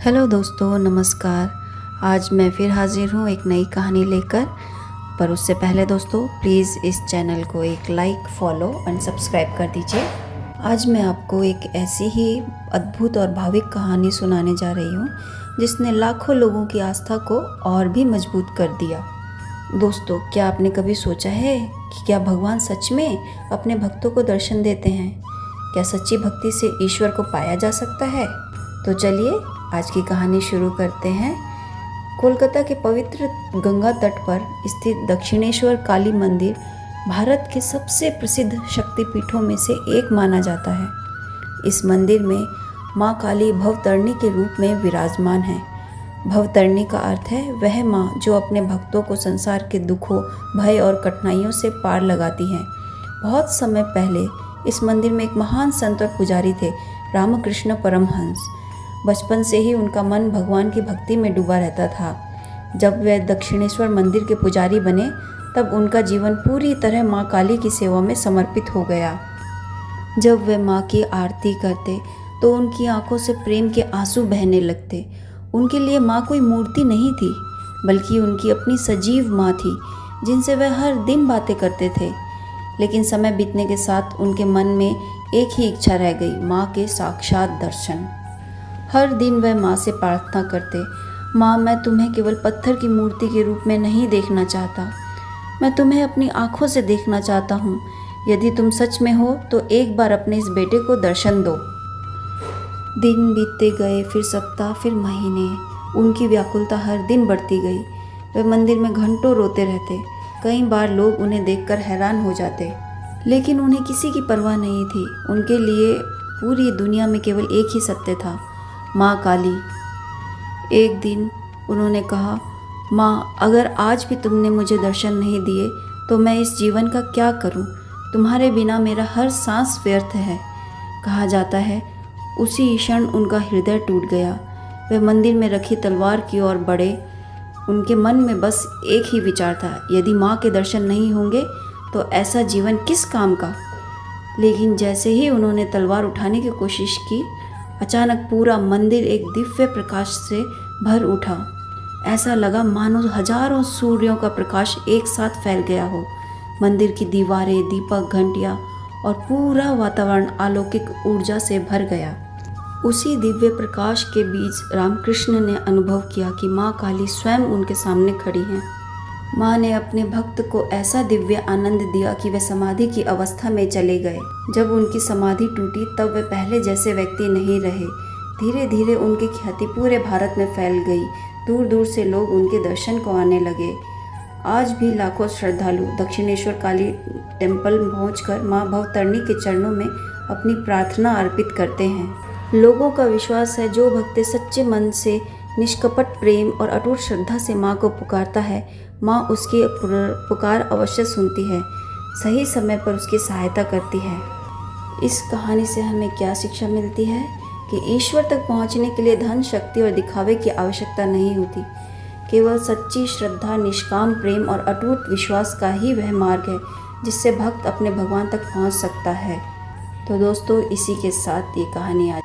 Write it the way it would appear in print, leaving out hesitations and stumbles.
Hello दोस्तों, नमस्कार। आज मैं फिर हाजिर हूँ एक नई कहानी लेकर। पर उससे पहले दोस्तों, प्लीज़ इस चैनल को एक लाइक, फॉलो एंड सब्सक्राइब कर दीजिए। आज मैं आपको एक ऐसी ही अद्भुत और भावुक कहानी सुनाने जा रही हूँ जिसने लाखों लोगों की आस्था को और भी मजबूत कर दिया। दोस्तों, क्या आपने कभी सोचा है कि क्या भगवान सच में अपने भक्तों को दर्शन देते हैं? क्या सच्ची भक्ति से ईश्वर को पाया जा सकता है? तो चलिए आज की कहानी शुरू करते हैं। कोलकाता के पवित्र गंगा तट पर स्थित दक्षिणेश्वर काली मंदिर भारत के सबसे प्रसिद्ध शक्तिपीठों में से एक माना जाता है। इस मंदिर में माँ काली भवतरणी के रूप में विराजमान है। भवतरणी का अर्थ है वह माँ जो अपने भक्तों को संसार के दुखों, भय और कठिनाइयों से पार लगाती है। बहुत समय पहले इस मंदिर में एक महान संत और पुजारी थे, रामकृष्ण परमहंस। बचपन से ही उनका मन भगवान की भक्ति में डूबा रहता था। जब वे दक्षिणेश्वर मंदिर के पुजारी बने तब उनका जीवन पूरी तरह माँ काली की सेवा में समर्पित हो गया। जब वे माँ की आरती करते तो उनकी आंखों से प्रेम के आंसू बहने लगते। उनके लिए माँ कोई मूर्ति नहीं थी, बल्कि उनकी अपनी सजीव माँ थी जिनसे वे हर दिन बातें करते थे। लेकिन समय बीतने के साथ उनके मन में एक ही इच्छा रह गई, माँ के साक्षात दर्शन। हर दिन वह माँ से प्रार्थना करते, माँ, मैं तुम्हें केवल पत्थर की मूर्ति के रूप में नहीं देखना चाहता, मैं तुम्हें अपनी आँखों से देखना चाहता हूँ। यदि तुम सच में हो तो एक बार अपने इस बेटे को दर्शन दो। दिन बीतते गए, फिर सप्ताह, फिर महीने। उनकी व्याकुलता हर दिन बढ़ती गई। वे मंदिर में घंटों रोते रहते। कई बार लोग उन्हें देखकर हैरान हो जाते, लेकिन उन्हें किसी की परवाह नहीं थी। उनके लिए पूरी दुनिया में केवल एक ही सत्य था, माँ काली। एक दिन उन्होंने कहा, माँ, अगर आज भी तुमने मुझे दर्शन नहीं दिए तो मैं इस जीवन का क्या करूँ? तुम्हारे बिना मेरा हर सांस व्यर्थ है। कहा जाता है उसी क्षण उनका हृदय टूट गया। वे मंदिर में रखी तलवार की ओर बढ़े। उनके मन में बस एक ही विचार था, यदि माँ के दर्शन नहीं होंगे तो ऐसा जीवन किस काम का। लेकिन जैसे ही उन्होंने तलवार उठाने की कोशिश की, अचानक पूरा मंदिर एक दिव्य प्रकाश से भर उठा। ऐसा लगा मानो हजारों सूर्यों का प्रकाश एक साथ फैल गया हो। मंदिर की दीवारें, दीपक, घंटियां और पूरा वातावरण अलौकिक ऊर्जा से भर गया। उसी दिव्य प्रकाश के बीच रामकृष्ण ने अनुभव किया कि माँ काली स्वयं उनके सामने खड़ी हैं। माँ ने अपने भक्त को ऐसा दिव्य आनंद दिया कि वे समाधि की अवस्था में चले गए। जब उनकी समाधि टूटी तब वे पहले जैसे व्यक्ति नहीं रहे। धीरे धीरे उनकी ख्याति पूरे भारत में फैल गई। दूर दूर से लोग उनके दर्शन को आने लगे। आज भी लाखों श्रद्धालु दक्षिणेश्वर काली टेम्पल पहुंचकर माँ भवतरणी के चरणों में अपनी प्रार्थना अर्पित करते हैं। लोगों का विश्वास है, जो भक्त सच्चे मन से निष्कपट प्रेम और अटूट श्रद्धा से माँ को पुकारता है, माँ उसकी पुकार अवश्य सुनती है, सही समय पर उसकी सहायता करती है। इस कहानी से हमें क्या शिक्षा मिलती है कि ईश्वर तक पहुँचने के लिए धन, शक्ति और दिखावे की आवश्यकता नहीं होती। केवल सच्ची श्रद्धा, निष्काम प्रेम और अटूट विश्वास का ही वह मार्ग है जिससे भक्त अपने भगवान तक पहुँच सकता है। तो दोस्तों, इसी के साथ ये कहानी आज